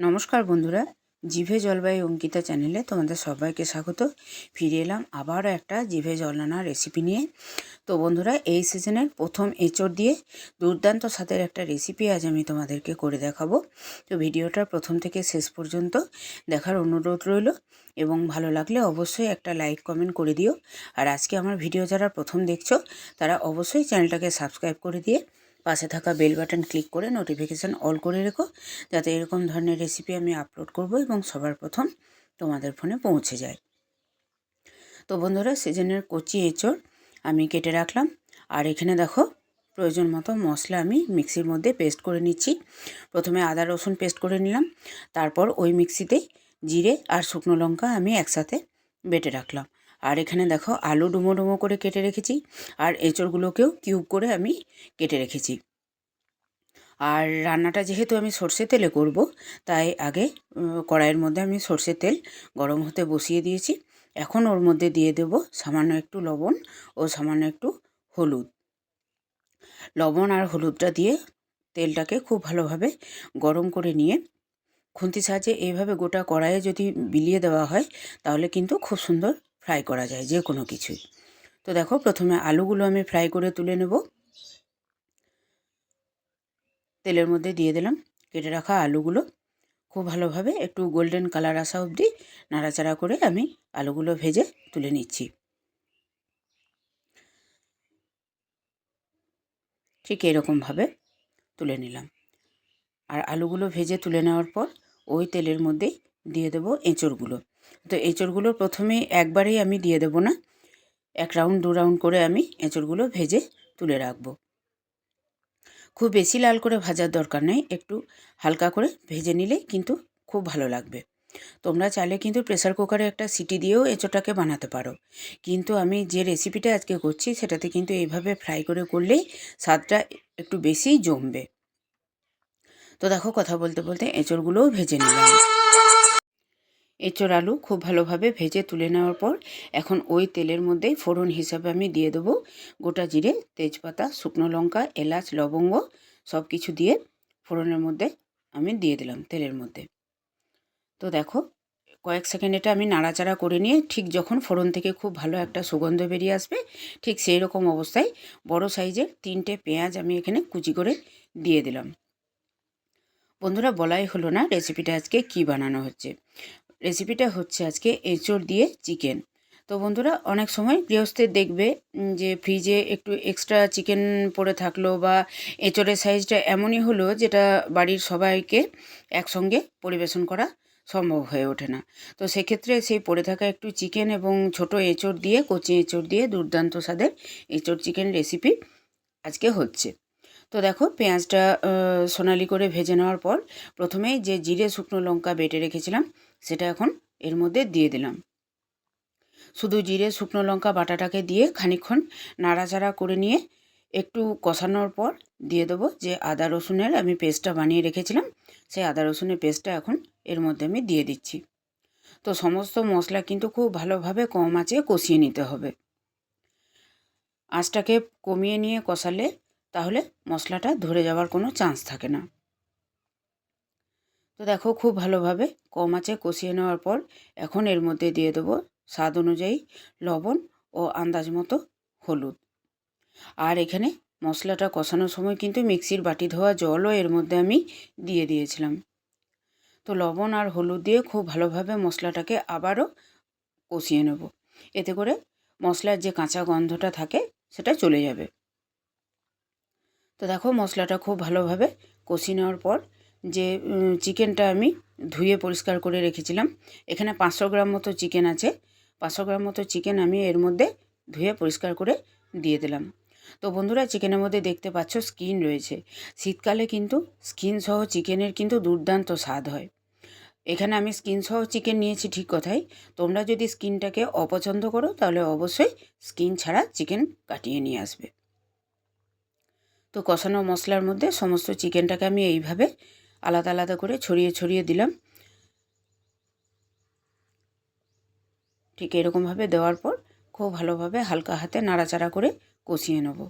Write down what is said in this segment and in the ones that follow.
নমস্কার বন্ধুরা, জিভে জলবায়ু অঙ্কিতা চ্যানেলে তোমাদের সবাইকে স্বাগত। ফিরে এলাম আবারও একটা জিভে জল আনা রেসিপি নিয়ে। তো বন্ধুরা, এই সিজনের প্রথম এঁচড় দিয়ে দুর্দান্ত স্বাদের একটা রেসিপি আজ আমি তোমাদেরকে করে দেখাবো। তো ভিডিওটা প্রথম থেকে শেষ পর্যন্ত দেখার অনুরোধ রইল এবং ভালো লাগলে অবশ্যই একটা লাইক কমেন্ট করে দিও। আর আজকে আমার ভিডিও যারা প্রথম দেখছো তারা অবশ্যই চ্যানেলটাকে সাবস্ক্রাইব করে দিয়ে পাশে থাকা বেল বাটন ক্লিক করে নোটিফিকেশান অল করে রেখো, যাতে এরকম ধরনের রেসিপি আমি আপলোড করব এবং সবার প্রথম তোমাদের ফোনে পৌঁছে যায়। তো বন্ধুরা, সিজনের কচি এঁচড় আমি কেটে রাখলাম। আর এখানে দেখো, প্রয়োজন মতো মশলা আমি মিক্সির মধ্যে পেস্ট করে নিচ্ছি। প্রথমে আদা রসুন পেস্ট করে নিলাম, তারপর ওই মিক্সিতেই জিরে আর শুকনো লঙ্কা আমি একসাথে বেটে রাখলাম। আর এখানে দেখো, আলু ডুমো ডুমো করে কেটে রেখেছি, আর এঁচড়গুলোকেও কিউব করে আমি কেটে রেখেছি। আর রান্নাটা যেহেতু আমি সর্ষে তেলে করব, তাই আগে কড়াইয়ের মধ্যে আমি সর্ষের তেল গরম হতে বসিয়ে দিয়েছি। এখন ওর মধ্যে দিয়ে দেব সামান্য একটু লবণ ও সামান্য একটু হলুদ। লবণ আর হলুদটা দিয়ে তেলটাকে খুব ভালোভাবে গরম করে নিয়ে খুন্তির সাহায্যে এইভাবে গোটা কড়াইয়ে যদি বিলিয়ে দেওয়া হয়, তাহলে কিন্তু খুব সুন্দর ফ্রাই করা যায় যে কোনো কিছুই। তো দেখো, প্রথমে আলুগুলো আমি ফ্রাই করে তুলে নেব। তেলের মধ্যে দিয়ে দিলাম কেটে রাখা আলুগুলো। খুব ভালোভাবে একটু গোল্ডেন কালার আসা অবধি নাড়াচাড়া করে আমি আলুগুলো ভেজে তুলে নিচ্ছি। ঠিক এরকমভাবে তুলে নিলাম। আর আলুগুলো ভেজে তুলে নেওয়ার পর ওই তেলের মধ্যেই দিয়ে দেবো এঁচড়গুলো। তো এঁচড়গুলো প্রথমে একবারেই আমি দিয়ে দেবো না, 1 রাউন্ড 2 রাউন্ড করে আমি এঁচড়গুলো ভেজে তুলে রাখবো। খুব বেশি লাল করে ভাজার দরকার নেই, একটু হালকা করে ভেজে নিলে কিন্তু খুব ভালো লাগবে। তোমরা চাইলে কিন্তু প্রেসার কুকারে একটা সিটি দিয়েও এঁচোড়টাকে বানাতে পারো, কিন্তু আমি যে রেসিপিটা আজকে করছি সেটাতে কিন্তু এইভাবে ফ্রাই করে করলেই স্বাদটা একটু বেশিই জমবে। তো দেখো, কথা বলতে বলতে এঁচোড়গুলোও ভেজে নিলাম। এঁচোড় আলু খুব ভালোভাবে ভেজে তুলে নেওয়ার পর এখন ওই তেলের মধ্যেই ফোড়ন হিসাবে আমি দিয়ে দেবো গোটা জিরে, তেজপাতা, শুকনো লঙ্কা, এলাচ, লবঙ্গ সব কিছু দিয়ে ফোড়নের মধ্যে আমি দিয়ে দিলাম তেলের মধ্যে। তো দেখো, কয়েক সেকেন্ড এটা আমি নাড়াচাড়া করে নিয়ে ঠিক যখন ফোড়ন থেকে খুব ভালো একটা সুগন্ধ বেরিয়ে আসবে, ঠিক সেই রকম অবস্থায় বড় সাইজের 3টে পেঁয়াজ আমি এখানে কুচি করে দিয়ে দিলাম। বন্ধুরা, বলাই হলো না রেসিপিটা আজকে কি বানানো হচ্ছে। রেসিপিটা হচ্ছে আজকে এঁচড় দিয়ে চিকেন। তো বন্ধুরা, অনেক সময় গৃহস্থের দেখবে যে ফ্রিজে একটু এক্সট্রা চিকেন পড়ে থাকলো বা এঁচড়ের সাইজটা এমনই হলো যেটা বাড়ির সবাইকে একসঙ্গে পরিবেশন করা সম্ভব হয়ে ওঠে না। তো সেক্ষেত্রে সেই পড়ে থাকা একটু চিকেন এবং ছোট এঁচড় দিয়ে, কচি এঁচড় দিয়ে দুর্দান্ত স্বাদের এঁচড় চিকেন রেসিপি আজকে হচ্ছে। তো দেখো, পেঁয়াজটা সোনালি করে ভেজে নেওয়ার পর প্রথমেই যে জিরে শুকনো লঙ্কা বেটে রেখেছিলাম সেটা এখন এর মধ্যে দিয়ে দিলাম। শুধু জিরে শুকনো লঙ্কা বাটাটাকে দিয়ে খানিকক্ষণ নাড়াচাড়া করে নিয়ে একটু কষানোর পর দিয়ে দেবো যে আদা রসুনের আমি পেস্টটা বানিয়ে রেখেছিলাম, সেই আদা রসুনের পেস্টটা এখন এর মধ্যে আমি দিয়ে দিচ্ছি। তো সমস্ত মশলা কিন্তু খুব ভালোভাবে কম আঁচে কষিয়ে নিতে হবে। আঁচটাকে কমিয়ে নিয়ে কষালে তাহলে মশলাটা ধরে যাওয়ার কোনো চান্স থাকে না। তো দেখো, খুব ভালোভাবে কম আঁচে কষিয়ে নেওয়ার পর এখন এর মধ্যে দিয়ে দেবো স্বাদ অনুযায়ী লবণ ও আন্দাজ মতো হলুদ। আর এখানে মশলাটা কষানোর সময় কিন্তু মিক্সির বাটি ধোয়া জলও এর মধ্যে আমি দিয়ে দিয়েছিলাম। তো লবণ আর হলুদ দিয়ে খুব ভালোভাবে মশলাটাকে আবারও কষিয়ে নেব। এতে করে মশলার যে কাঁচা গন্ধটা থাকে সেটা চলে যাবে। তো দেখো, মশলাটা খুব ভালোভাবে কষিয়ে নেওয়ার পর যে চিকেনটা আমি ধুয়ে পরিষ্কার করে রেখেছিলাম, এখানে 500 গ্রাম মতো চিকেন আছে। 500 গ্রাম মতো চিকেন আমি এর মধ্যে ধুয়ে পরিষ্কার করে দিয়ে দিলাম। তো বন্ধুরা, চিকেনের মধ্যে দেখতে পাচ্ছ স্কিন রয়েছে। শীতকালে কিন্তু স্কিন সহ চিকেনের কিন্তু দুর্দান্ত স্বাদ হয়। এখানে আমি স্কিন সহ চিকেন নিয়েছি ঠিক কথাই, তোমরা যদি স্কিনটাকে অপছন্দ করো তাহলে অবশ্যই স্কিন ছাড়া চিকেন কাটিয়ে নিয়ে আসবে। তো কষানো মশলার মধ্যে সমস্ত চিকেনটাকে আমি এইভাবে আলাদা আলাদা করে ছড়িয়ে ছড়িয়ে দিলাম। ঠিক এরকমভাবে দেওয়ার পর খুব ভালোভাবে হালকা হাতে নাড়াচাড়া করে কষিয়ে নেব।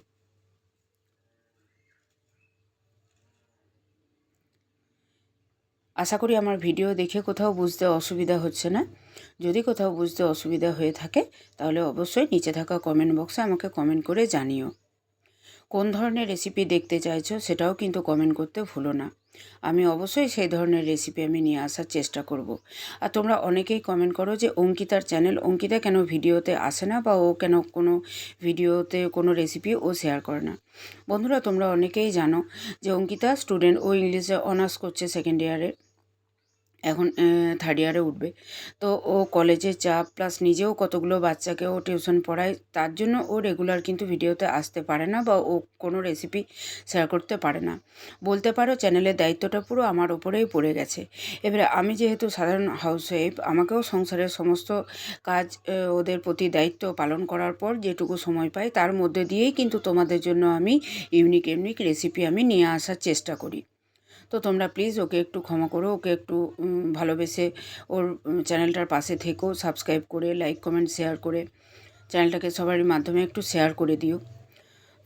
আশা করি আমার ভিডিও দেখে কোথাও বুঝতে অসুবিধা হচ্ছে না। যদি কোথাও বুঝতে অসুবিধা হয়ে থাকে তাহলে অবশ্যই নিচে থাকা কমেন্ট বক্সে আমাকে কমেন্ট করে জানিও। কোন ধরনের রেসিপি দেখতে চাইছো সেটাও কিন্তু কমেন্ট করতে ভুলো না। আমি অবশ্যই সেই ধরনের রেসিপি আমি নিয়ে আসার চেষ্টা করব। আর তোমরা অনেকেই কমেন্ট করো যে অঙ্কিতার চ্যানেল, অঙ্কিতা কেন ভিডিওতে আসে না বা ও কেন কোনো ভিডিওতে কোনো রেসিপি ও শেয়ার করে না। বন্ধুরা, তোমরা অনেকেই জানো যে অঙ্কিতা স্টুডেন্ট, ও ইংলিশে অনার্স করছে সেকেন্ড ইয়ারে, এখন থার্ড ইয়ারে উঠবে। তো ও কলেজের চাপ প্লাস নিজেও কতগুলো বাচ্চাকে ও টিউশন পড়ায়, তার জন্য ও রেগুলার কিন্তু ভিডিওতে আসতে পারে না বা ও কোনো রেসিপি শেয়ার করতে পারে না। বলতে পারো চ্যানেলের দায়িত্বটা পুরো আমার ওপরেই পড়ে গেছে। এবারে আমি যেহেতু সাধারণ হাউসওয়াইফ, আমাকেও সংসারের সমস্ত কাজ ওদের প্রতি দায়িত্ব পালন করার পর যেটুকু সময় পাই তার মধ্যে দিয়েই কিন্তু তোমাদের জন্য আমি ইউনিক রেসিপি আমি নিয়ে আসার চেষ্টা করি। তো তোমরা প্লিজ ওকে একটু ক্ষমা করো, ওকে একটু ভালোবেসে ওর চ্যানেলটার পাশে থেকো, সাবস্ক্রাইব করে, লাইক কমেন্ট শেয়ার করে চ্যানেলটাকে সবারই মাধ্যমে একটু শেয়ার করে দিও।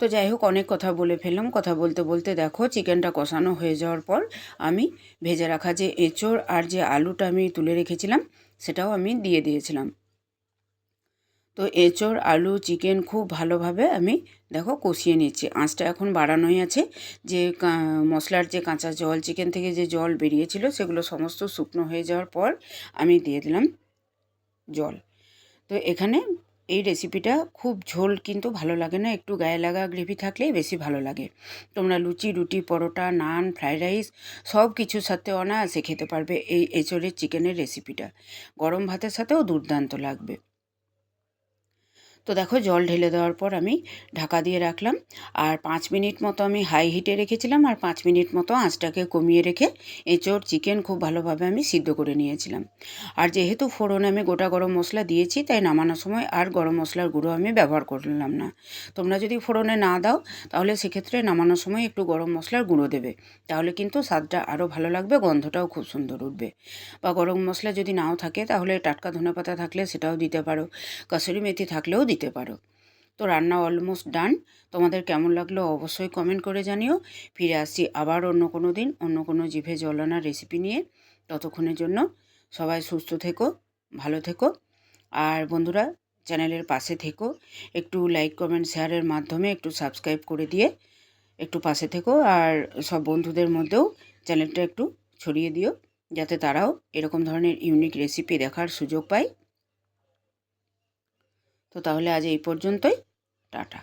তো যাই হোক, অনেক কথা বলে ফেললাম। কথা বলতে বলতে দেখো চিকেনটা কষানো হয়ে যাওয়ার পর আমি ভেজে রাখা যে এঁচোড় আর যে আলুটা আমি তুলে রেখেছিলাম সেটাও আমি দিয়ে দিয়েছিলাম। তো এঁচোড়, আলু, চিকেন খুব ভালোভাবে আমি দেখো কষিয়ে নিচ্ছি। আঁচটা এখন বাড়ানোই আছে। যে মশলার যে কাঁচা জল, চিকেন থেকে যে জল বেরিয়েছিল সেগুলো সমস্ত শুকনো হয়ে যাওয়ার পর আমি দিয়ে দিলাম জল। তো এখানে এই রেসিপিটা খুব ঝোল কিন্তু ভালো লাগে না, একটু গায়ে লাগা গ্রেভি থাকলেই বেশি ভালো লাগে। তোমরা লুচি, রুটি, পরোটা, নান, ফ্রাইড রাইস সব কিছুর সাথে অনায়াসে খেতে পারবে এই এঁচোড়ের চিকেনের রেসিপিটা। গরম ভাতের সাথেও দুর্দান্ত লাগবে। তো দেখো জল ঢেলে দেওয়ার পর আমি ঢাকা দিয়ে রাখলাম। আর 5 মিনিট মতো আমি হাই হিটে রেখেছিলাম, আর 5 মিনিট মতো আঁচটাকে কমিয়ে রেখে এঁচোড়, চিকেন খুব ভালোভাবে আমি সিদ্ধ করে নিয়েছিলাম। আর যেহেতু ফোড়নে আমি গোটা গরম মশলা দিয়েছি, তাই নামানোর সময় আর গরম মশলার গুঁড়ো আমি ব্যবহার করলাম না। তোমরা যদি ফোড়নে না দাও তাহলে সেক্ষেত্রে নামানোর সময় একটু গরম মশলার গুঁড়ো দেবে, তাহলে কিন্তু স্বাদটা আরও ভালো লাগবে, গন্ধটাও খুব সুন্দর উঠবে। বা গরম মশলা যদি নাও থাকে তাহলে টাটকা ধনেপাতা থাকলে সেটাও দিতে পারো, কসুরি মেথি থাকলেও দিতে পারো। তো রান্না অলমোস্ট ডান। তোমাদের কেমন লাগলো অবশ্যই কমেন্ট করে জানিও। ফিরে আসছি আবার অন্য কোনো দিন অন্য কোনো জিভে জল আনা রেসিপি নিয়ে। ততক্ষণের জন্য সবাই সুস্থ থেকো, ভালো থেকো। আর বন্ধুরা, চ্যানেলের পাশে থেকো, একটু লাইক কমেন্ট শেয়ারের মাধ্যমে একটু সাবস্ক্রাইব করে দিয়ে একটু পাশে থেকো। আর সব বন্ধুদের মধ্যেও চ্যানেলটা একটু ছড়িয়ে দিও, যাতে তারাও এরকম ধরনের ইউনিক রেসিপি দেখার সুযোগ পায়। তো তাহলে আজ এই পর্যন্তই। টাটা।